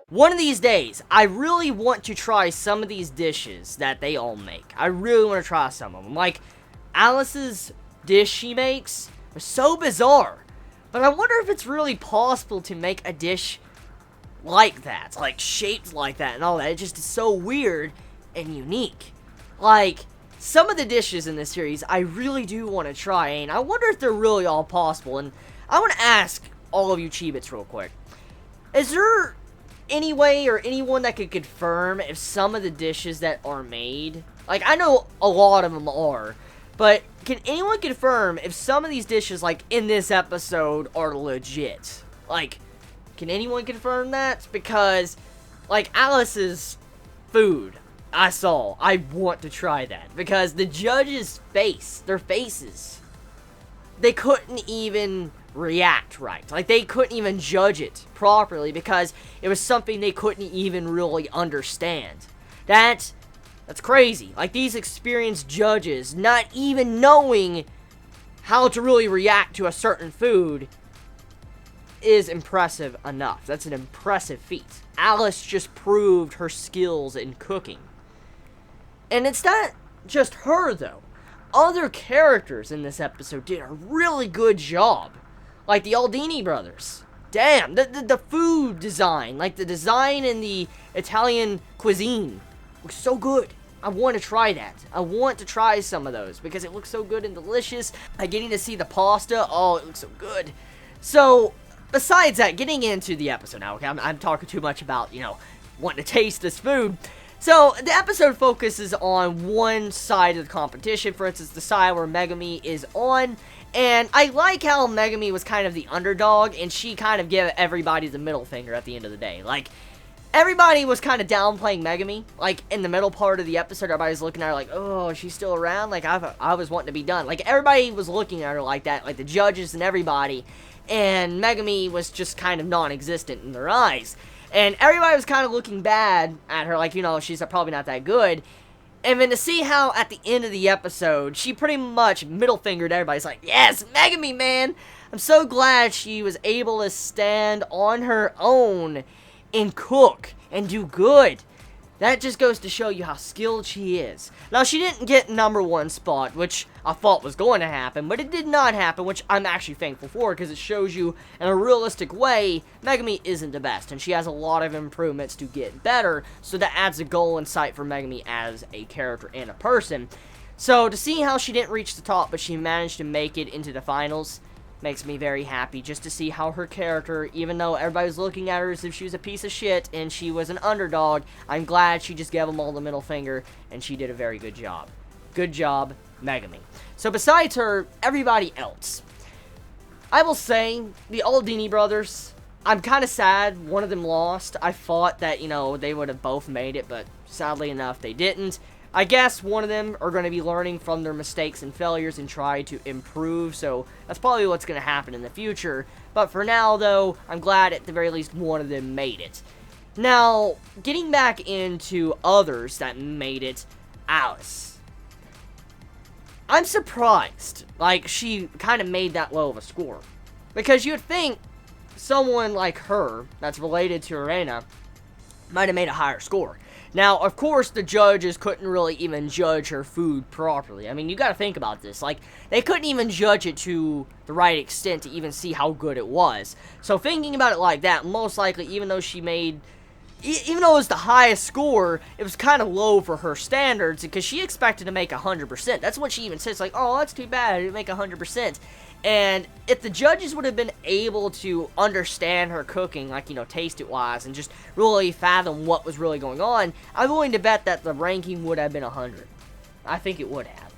One of these days, I really want to try some of these dishes that they all make. I really want to try some of them. Like, Alice's dish she makes are so bizarre. But I wonder if it's really possible to make a dish like that. Like, shaped like that and all that. It just is so weird and unique. Like, some of the dishes in this series, I really do want to try. And I wonder if they're really all possible. And I want to ask all of you Chibits real quick. Is there any way or anyone that could confirm if some of the dishes that are made, like, I know a lot of them are, but can anyone confirm if some of these dishes, like, in this episode are legit? Like, can anyone confirm that? Because, like, Alice's food, I want to try that, because the judges' their faces, they couldn't even react right. Like, they couldn't even judge it properly because it was something they couldn't even really understand. That's crazy. Like, these experienced judges not even knowing how to really react to a certain food is impressive enough. That's an impressive feat. Alice just proved her skills in cooking. And it's not just her, though. Other characters in this episode did a really good job. Like the Aldini brothers. Damn, the food design, like the design in the Italian cuisine, looks so good. I want to try that. I want to try some of those because it looks so good and delicious. Like, getting to see the pasta, oh, it looks so good. So, besides that, getting into the episode now, okay, I'm talking too much about, wanting to taste this food. So, the episode focuses on one side of the competition, for instance, the side where Megumi is on. And I like how Megumi was kind of the underdog, and she kind of gave everybody the middle finger at the end of the day. Like, everybody was kind of downplaying Megumi. Like, in the middle part of the episode, everybody's looking at her like, oh, she's still around? Like, I was wanting to be done. Like, everybody was looking at her like that, like the judges and everybody. And Megumi was just kind of non-existent in their eyes. And everybody was kind of looking bad at her, like, she's probably not that good. And then to see how, at the end of the episode, she pretty much middle-fingered everybody's like, yes, Megumi, man! I'm so glad she was able to stand on her own and cook and do good. That just goes to show you how skilled she is. Now, she didn't get #1 spot, which I thought was going to happen, but it did not happen, which I'm actually thankful for, because it shows you, in a realistic way, Megumi isn't the best, and she has a lot of improvements to get better, so that adds a goal in sight for Megumi as a character and a person. So, to see how she didn't reach the top, but she managed to make it into the finals, makes me very happy, just to see how her character, even though everybody was looking at her as if she was a piece of shit and she was an underdog, I'm glad she just gave them all the middle finger, and she did a very good job. Good job, Megumi. So besides her, everybody else. I will say, the Aldini brothers, I'm kind of sad one of them lost. I thought that, they would have both made it, but sadly enough, they didn't. I guess one of them are going to be learning from their mistakes and failures and try to improve, so that's probably what's going to happen in the future. But for now, though, I'm glad at the very least one of them made it. Now, getting back into others that made it, Alice. I'm surprised, like, she kind of made that low of a score. Because you'd think someone like her, that's related to Arena, might have made a higher score. Now, of course, the judges couldn't really even judge her food properly. I mean, you gotta think about this. Like, they couldn't even judge it to the right extent to even see how good it was. So, thinking about it like that, most likely, even though it was the highest score, it was kind of low for her standards, because she expected to make 100%. That's what she even says, like, oh, that's too bad, I didn't make 100%. And if the judges would have been able to understand her cooking, like, taste it wise, and just really fathom what was really going on, I'm willing to bet that the ranking would have been 100. I think it would have.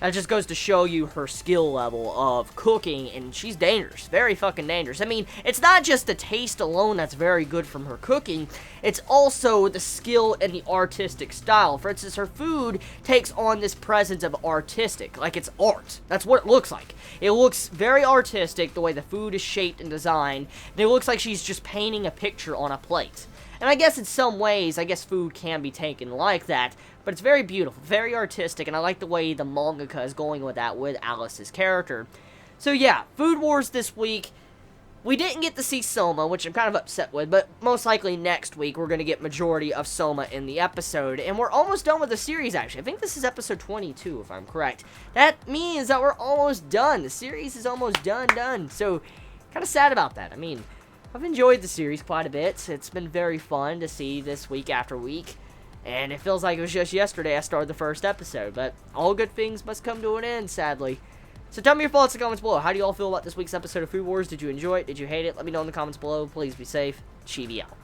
That just goes to show you her skill level of cooking, and she's dangerous. Very fucking dangerous. I mean, it's not just the taste alone that's very good from her cooking, it's also the skill and the artistic style. For instance, her food takes on this presence of artistic, like it's art. That's what it looks like. It looks very artistic, the way the food is shaped and designed, and it looks like she's just painting a picture on a plate. And I guess in some ways, food can be taken like that, but it's very beautiful, very artistic, and I like the way the mangaka is going with that with Alice's character. So yeah, Food Wars this week, we didn't get to see Soma, which I'm kind of upset with, but most likely next week we're going to get majority of Soma in the episode, and we're almost done with the series, actually. I think this is episode 22, if I'm correct. That means that we're almost done. The series is almost done, so kind of sad about that. I mean, I've enjoyed the series quite a bit. It's been very fun to see this week after week, and it feels like it was just yesterday I started the first episode, but all good things must come to an end, sadly. So tell me your thoughts in the comments below. How do you all feel about this week's episode of Food Wars? Did you enjoy it? Did you hate it? Let me know in the comments below. Please be safe. Chibi out.